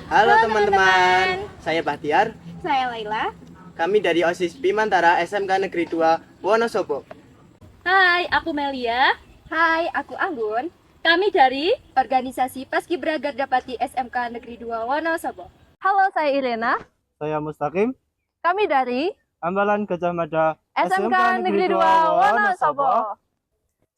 Halo teman-teman, saya Bahtiar. Saya Laila. Kami dari OSIS Bimantara SMK Negeri 2 Wonosobo. Hai, aku Melia. Hai, aku Anggun. Kami dari Organisasi Paskibraka Dapati SMK Negeri 2 Wonosobo. Halo, saya Irena. Saya Mustaqim, Kami dari Ambalan Gajah Mada, SMK Negeri 2 Wonosobo.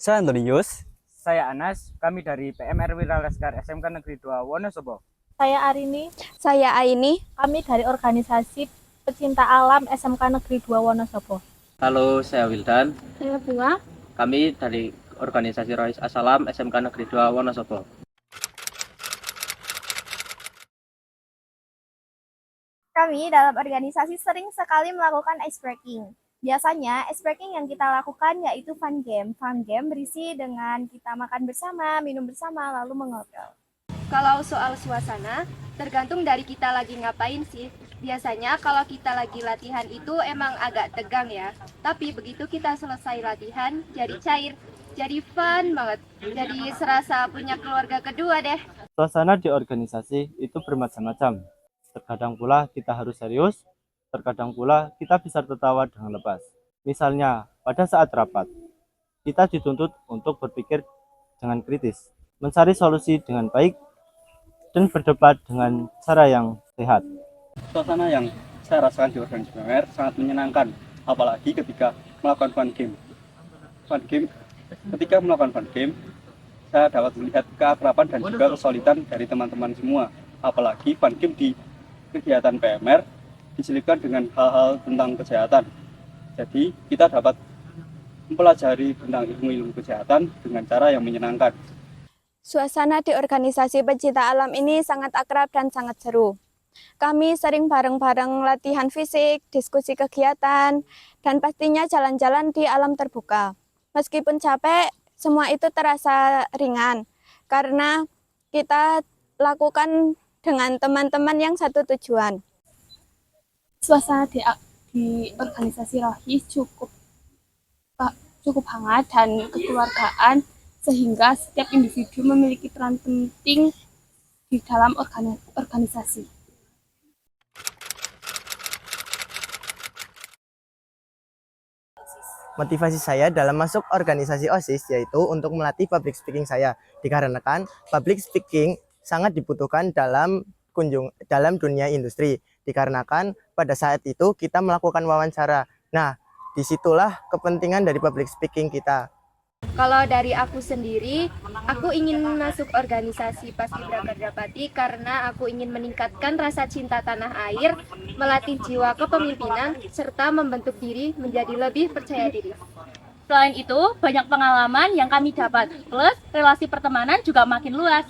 Saya Antonius. Saya Anas, kami dari PMR Wiralaskar SMK Negeri 2 Wonosobo. Saya Arini. Saya Aini. Kami dari organisasi pecinta alam SMK Negeri 2 Wonosobo. Halo, saya Wildan. Saya Bunga. Kami dari organisasi Rois Asalam SMK Negeri 2 Wonosobo. Kami dalam organisasi sering sekali melakukan ice breaking. Biasanya ice breaking yang kita lakukan yaitu fun game. Fun game berisi dengan kita makan bersama, minum bersama, lalu mengobrol. Kalau soal suasana, tergantung dari kita lagi ngapain sih. Biasanya kalau kita lagi latihan itu emang agak tegang ya. Tapi begitu kita selesai latihan, jadi cair, jadi fun banget. Jadi serasa punya keluarga kedua deh. Suasana di organisasi itu bermacam-macam. Terkadang pula kita harus serius, terkadang pula kita bisa tertawa dengan lepas. Misalnya, pada saat rapat, kita dituntut untuk berpikir dengan kritis, mencari solusi dengan baik, dan berdebat dengan cara yang sehat. Suasana yang saya rasakan di organisasi PMR sangat menyenangkan, apalagi ketika melakukan fun game. Ketika melakukan fun game, saya dapat melihat keakraban dan juga kesulitan dari teman-teman semua. Apalagi fun game di kegiatan PMR diselipkan dengan hal-hal tentang kesehatan. Jadi kita dapat mempelajari tentang ilmu-ilmu kesehatan dengan cara yang menyenangkan. Suasana di organisasi pecinta alam ini sangat akrab dan sangat seru. Kami sering bareng-bareng latihan fisik, diskusi kegiatan, dan pastinya jalan-jalan di alam terbuka. Meskipun capek, semua itu terasa ringan karena kita lakukan dengan teman-teman yang satu tujuan. Suasana di organisasi Rohis cukup hangat dan kekeluargaan, sehingga setiap individu memiliki peran penting di dalam organisasi. Motivasi saya dalam masuk organisasi OSIS yaitu untuk melatih public speaking saya. Dikarenakan public speaking sangat dibutuhkan dalam dunia industri. Dikarenakan pada saat itu kita melakukan wawancara. Nah, disitulah kepentingan dari public speaking kita. Kalau dari aku sendiri, aku ingin masuk organisasi Paskibraka Dapati karena aku ingin meningkatkan rasa cinta tanah air, melatih jiwa kepemimpinan, serta membentuk diri menjadi lebih percaya diri. Selain itu, banyak pengalaman yang kami dapat. Plus, relasi pertemanan juga makin luas.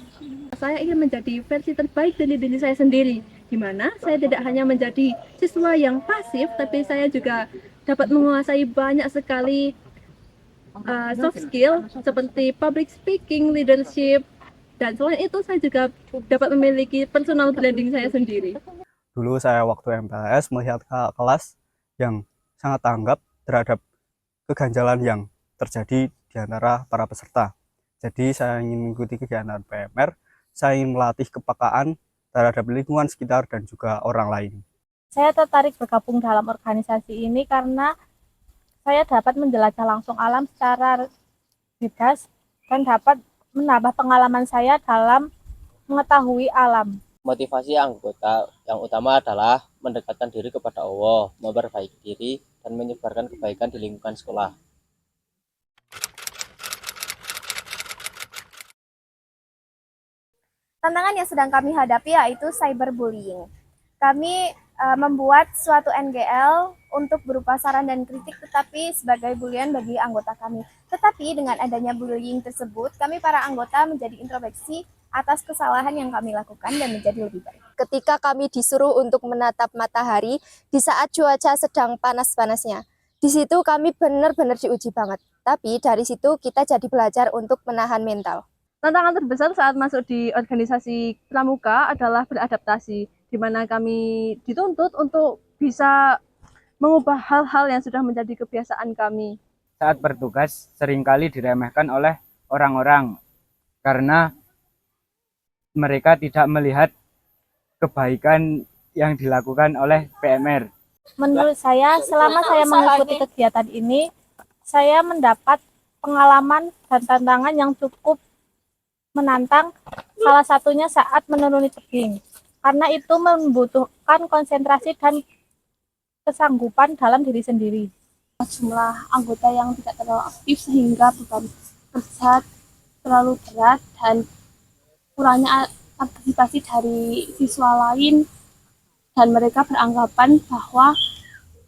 Saya ingin menjadi versi terbaik dari diri saya sendiri, di mana saya tidak hanya menjadi siswa yang pasif, tapi saya juga dapat menguasai banyak sekali soft skill seperti public speaking, leadership, dan selain itu saya juga dapat memiliki personal branding saya sendiri. Dulu saya waktu MPLS melihat kakak kelas yang sangat tanggap terhadap keganjalan yang terjadi di antara para peserta. Jadi saya ingin mengikuti kegiatan PMR, saya ingin melatih kepekaan terhadap lingkungan sekitar dan juga orang lain. Saya tertarik bergabung dalam organisasi ini karena saya dapat menjelajah langsung alam secara bebas dan dapat menambah pengalaman saya dalam mengetahui alam. Motivasi anggota yang utama adalah mendekatkan diri kepada Allah, memperbaiki diri, dan menyebarkan kebaikan di lingkungan sekolah. Tantangan yang sedang kami hadapi yaitu cyberbullying. Kami membuat suatu NGL untuk berupa saran dan kritik, tetapi sebagai bulian bagi anggota kami. Tetapi dengan adanya bullying tersebut, kami para anggota menjadi introspeksi atas kesalahan yang kami lakukan dan menjadi lebih baik. Ketika kami disuruh untuk menatap matahari di saat cuaca sedang panas-panasnya, di situ kami benar-benar diuji banget. Tapi dari situ kita jadi belajar untuk menahan mental. Tantangan terbesar saat masuk di organisasi pramuka adalah beradaptasi, di mana kami dituntut untuk bisa mengubah hal-hal yang sudah menjadi kebiasaan kami. Saat bertugas seringkali diremehkan oleh orang-orang karena mereka tidak melihat kebaikan yang dilakukan oleh PMR? Menurut saya, selama saya mengikuti kegiatan ini, saya mendapat pengalaman dan tantangan yang cukup menantang, salah satunya saat menuruni tebing. Karena itu membutuhkan konsentrasi dan kesanggupan dalam diri sendiri. Jumlah anggota yang tidak terlalu aktif sehingga beban kerja terlalu berat dan kurangnya partisipasi dari siswa lain, dan mereka beranggapan bahwa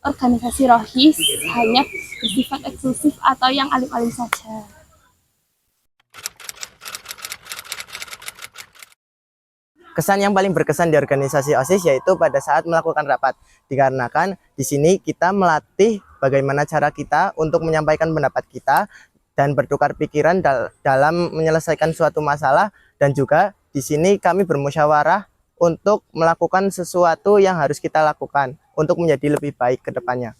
organisasi Rohis hanya bersifat eksklusif atau yang alim-alim saja. Kesan yang paling berkesan di organisasi OSIS yaitu pada saat melakukan rapat, dikarenakan di sini kita melatih bagaimana cara kita untuk menyampaikan pendapat kita dan bertukar pikiran dalam menyelesaikan suatu masalah, dan juga di sini kami bermusyawarah untuk melakukan sesuatu yang harus kita lakukan untuk menjadi lebih baik ke depannya.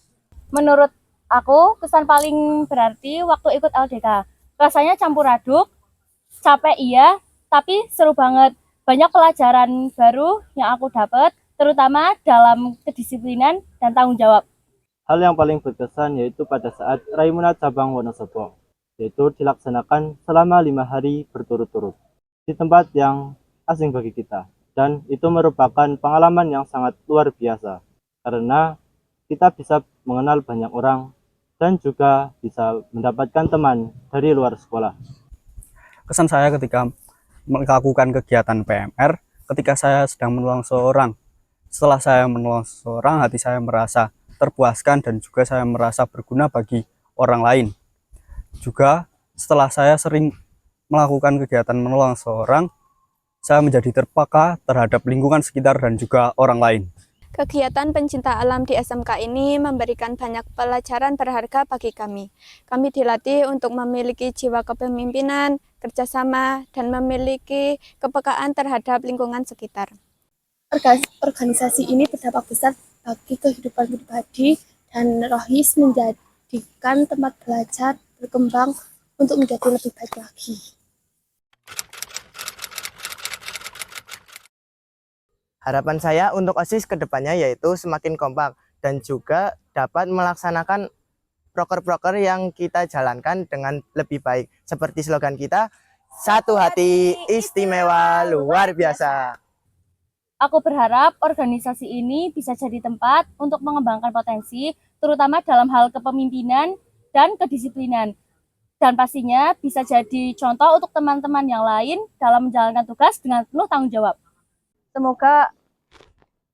Menurut aku, kesan paling berarti waktu ikut LDK. Rasanya campur aduk, capek iya, tapi seru banget. Banyak pelajaran baru yang aku dapat, terutama dalam kedisiplinan dan tanggung jawab. Hal yang paling berkesan yaitu pada saat Raimuna Cabang Wonosobo, yaitu dilaksanakan selama 5 hari berturut-turut di tempat yang asing bagi kita. Dan itu merupakan pengalaman yang sangat luar biasa, karena kita bisa mengenal banyak orang dan juga bisa mendapatkan teman dari luar sekolah. Kesan saya ketika melakukan kegiatan PMR, ketika saya sedang menolong seorang. Setelah saya menolong seorang, hati saya merasa terpuaskan dan juga saya merasa berguna bagi orang lain. Juga setelah saya sering melakukan kegiatan menolong seorang, saya menjadi terpeka terhadap lingkungan sekitar dan juga orang lain. Kegiatan pencinta alam di SMK ini memberikan banyak pelajaran berharga bagi kami. Kami dilatih untuk memiliki jiwa kepemimpinan, kerjasama, dan memiliki kepekaan terhadap lingkungan sekitar. Organisasi ini berdampak besar bagi kehidupan pribadi, dan Rohis menjadikan tempat belajar berkembang untuk menjadi lebih baik lagi. Harapan saya untuk OSIS ke depannya yaitu semakin kompak dan juga dapat melaksanakan proker-proker yang kita jalankan dengan lebih baik. Seperti slogan kita, satu hati istimewa luar biasa. Aku berharap organisasi ini bisa jadi tempat untuk mengembangkan potensi, terutama dalam hal kepemimpinan dan kedisiplinan. Dan pastinya bisa jadi contoh untuk teman-teman yang lain dalam menjalankan tugas dengan penuh tanggung jawab. Semoga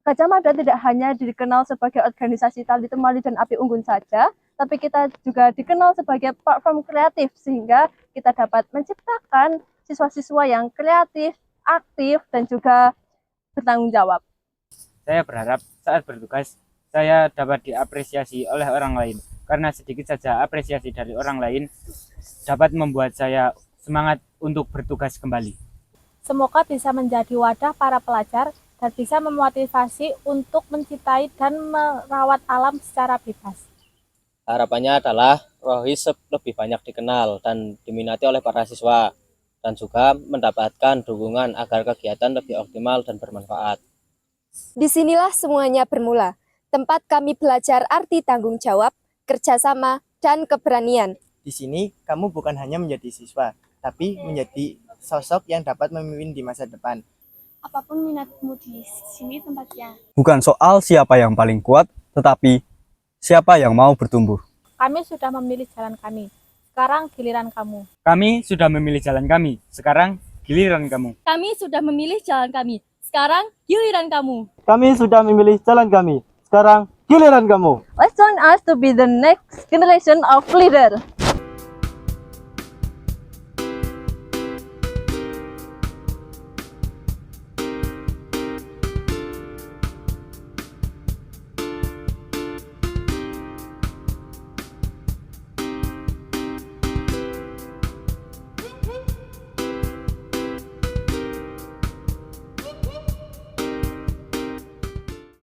Gajah Mada tidak hanya dikenal sebagai organisasi tali temali dan api unggun saja, tapi kita juga dikenal sebagai platform kreatif, sehingga kita dapat menciptakan siswa-siswa yang kreatif, aktif, dan juga bertanggung jawab. Saya berharap saat bertugas, saya dapat diapresiasi oleh orang lain, karena sedikit saja apresiasi dari orang lain dapat membuat saya semangat untuk bertugas kembali. Semoga bisa menjadi wadah para pelajar dan bisa memotivasi untuk mencintai dan merawat alam secara bebas. Harapannya adalah Rohis lebih banyak dikenal dan diminati oleh para siswa, dan juga mendapatkan dukungan agar kegiatan lebih optimal dan bermanfaat. Disinilah semuanya bermula, tempat kami belajar arti tanggung jawab, kerjasama, dan keberanian. Di sini kamu bukan hanya menjadi siswa, tapi menjadi sosok yang dapat memimpin di masa depan. Apapun minatmu di sini tempatnya. Bukan soal siapa yang paling kuat, tetapi siapa yang mau bertumbuh. Kami sudah memilih jalan kami. Sekarang giliran kamu. Kami sudah memilih jalan kami, sekarang giliran kamu. Kami sudah memilih jalan kami, sekarang giliran kamu. Kami sudah memilih jalan kami, sekarang giliran kamu. Let's join us to be the next generation of leader.